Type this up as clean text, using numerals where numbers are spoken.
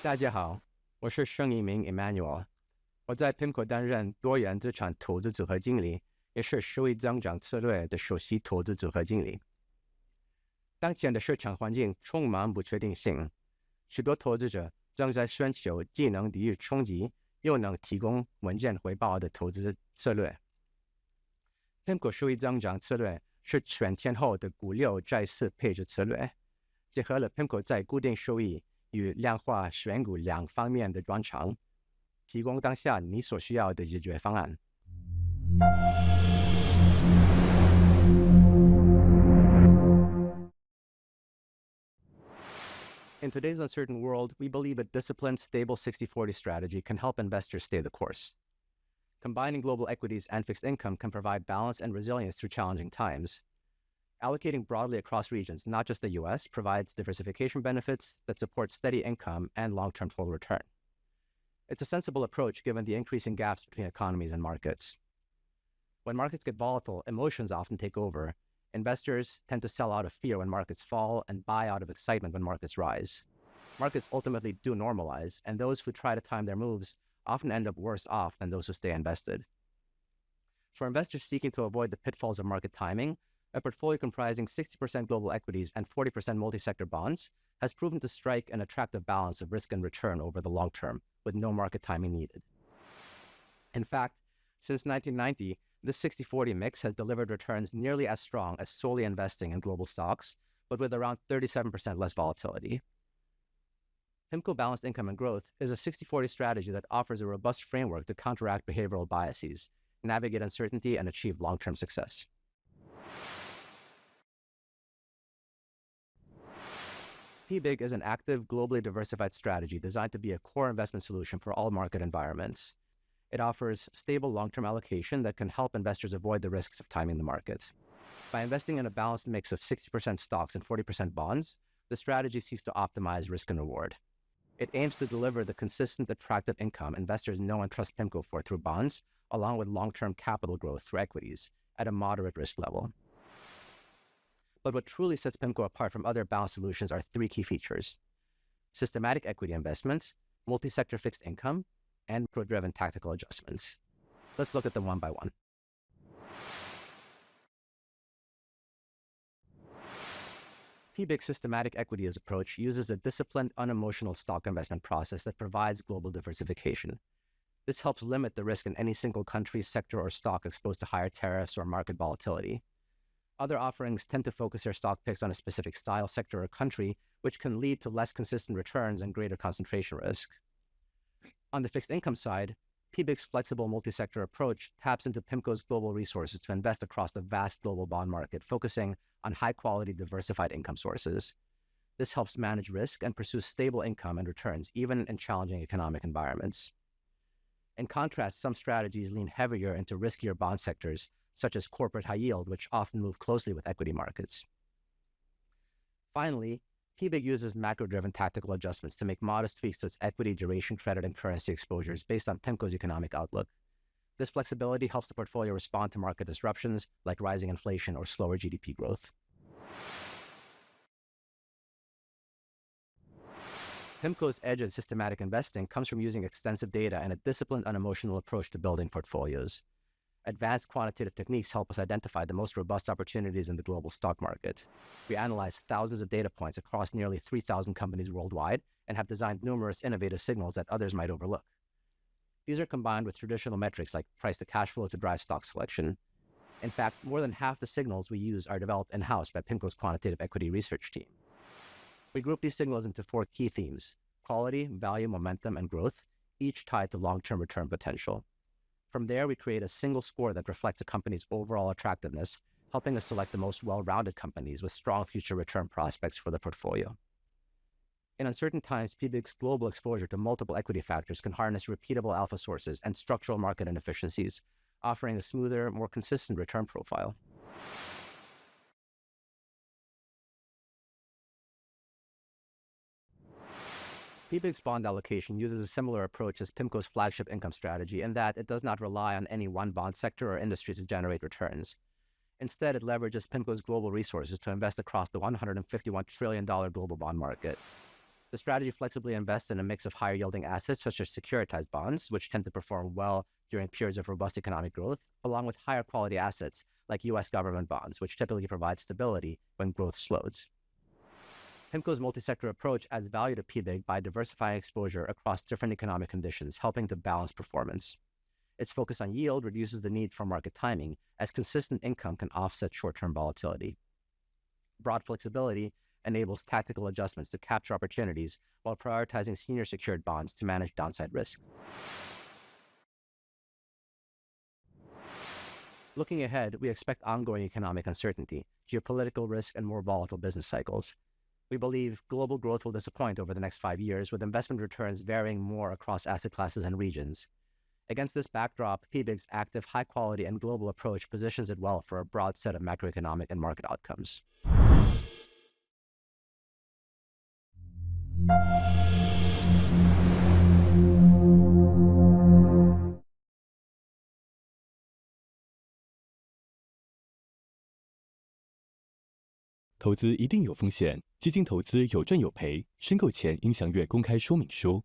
大家好，我是盛一鸣 Emmanuel， 我在 PIMCO 担任多元资产投资组合经理，也是收益增长策略的首席投资组合经理。当前的市场环境充满不确定性，许多投资者正在寻求既能抵御冲击，又能提供稳健回报的投资策略。PIMCO 收益增长策略是全天候的股六债四配置策略，结合了 PIMCO 在固定收益与量化选股两方面的专长，提供当下你所需要的解决方案。In today's uncertain world, we believe a disciplined, stable 60-40 strategy can help investors stay the course. Combining global equities and fixed income can provide balance and resilience through challenging times. Allocating broadly across regions, not just the U.S., provides diversification benefits that support steady income and long-term total return. It's a sensible approach given the increasing gaps between economies and markets. When markets get volatile, emotions often take over. Investors tend to sell out of fear when markets fall and buy out of excitement when markets rise. Markets ultimately do normalize, and those who try to time their moves often end up worse off than those who stay invested. For investors seeking to avoid the pitfalls of market timing, a portfolio comprising 60% global equities and 40% multi-sector bonds has proven to strike an attractive balance of risk and return over the long term, with no market timing needed. In fact, since 1990, this 60-40 mix has delivered returns nearly as strong as solely investing in global stocks, but with around 37% less volatility. PIMCO Balanced Income and Growth is a 60-40 strategy that offers a robust framework to counteract behavioral biases, navigate uncertainty, and achieve long-term success. PBIG is an active, globally diversified strategy designed to be a core investment solution for all market environments. It offers stable long-term allocation that can help investors avoid the risks of timing the markets. By investing in a balanced mix of 60% stocks and 40% bonds, the strategy seeks to optimize risk and reward. It aims to deliver the consistent, attractive income investors know and trust PIMCO for through bonds, along with long-term capital growth through equities at a moderate risk level. But what truly sets PIMCO apart from other balanced solutions are three key features: systematic equity investments, multi-sector fixed income, and macro-driven tactical adjustments. Let's look at them one by one. PBIG's systematic equities approach uses a disciplined, unemotional stock investment process that provides global diversification. This helps limit the risk in any single country, sector, or stock exposed to higher tariffs or market volatility. Other offerings tend to focus their stock picks on a specific style, sector, or country, which can lead to less consistent returns and greater concentration risk. On the fixed income side, PBIG's flexible multi-sector approach taps into PIMCO's global resources to invest across the vast global bond market, focusing on high-quality, diversified income sources. This helps manage risk and pursue stable income and returns, even in challenging economic environments. In contrast, some strategies lean heavier into riskier bond sectors, such as corporate high yield, which often move closely with equity markets. Finally, PBIG uses macro-driven tactical adjustments to make modest tweaks to its equity, duration, credit, and currency exposures based on PIMCO's economic outlook. This flexibility helps the portfolio respond to market disruptions like rising inflation or slower GDP growth. PIMCO's edge in systematic investing comes from using extensive data and a disciplined, unemotional approach to building portfolios. Advanced quantitative techniques help us identify the most robust opportunities in the global stock market. We analyze thousands of data points across nearly 3,000 companies worldwide and have designed numerous innovative signals that others might overlook. These are combined with traditional metrics like price to cash flow to drive stock selection. In fact, more than half the signals we use are developed in-house by PIMCO's quantitative equity research team. We group these signals into four key themes: quality, value, momentum, and growth, each tied to long-term return potential. From there, we create a single score that reflects a company's overall attractiveness, helping us select the most well-rounded companies with strong future return prospects for the portfolio. In uncertain times, PBIG's global exposure to multiple equity factors can harness repeatable alpha sources and structural market inefficiencies, offering a smoother, more consistent return profile. PBIG's bond allocation uses a similar approach as PIMCO's flagship income strategy in that it does not rely on any one bond sector or industry to generate returns. Instead, it leverages PIMCO's global resources to invest across the $151 trillion global bond market. The strategy flexibly invests in a mix of higher-yielding assets such as securitized bonds, which tend to perform well during periods of robust economic growth, along with higher-quality assets like U.S. government bonds, which typically provide stability when growth slows. PIMCO's multi-sector approach adds value to PBIG by diversifying exposure across different economic conditions, helping to balance performance. Its focus on yield reduces the need for market timing, as consistent income can offset short-term volatility. Broad flexibility enables tactical adjustments to capture opportunities while prioritizing senior secured bonds to manage downside risk. Looking ahead, we expect ongoing economic uncertainty, geopolitical risk, and more volatile business cycles. We believe global growth will disappoint over the next 5 years, with investment returns varying more across asset classes and regions. Against this backdrop, PBIG's active, high-quality, and global approach positions it well for a broad set of macroeconomic and market outcomes. 投资一定有风险，基金投资有赚有赔，申购前应详阅公开说明书。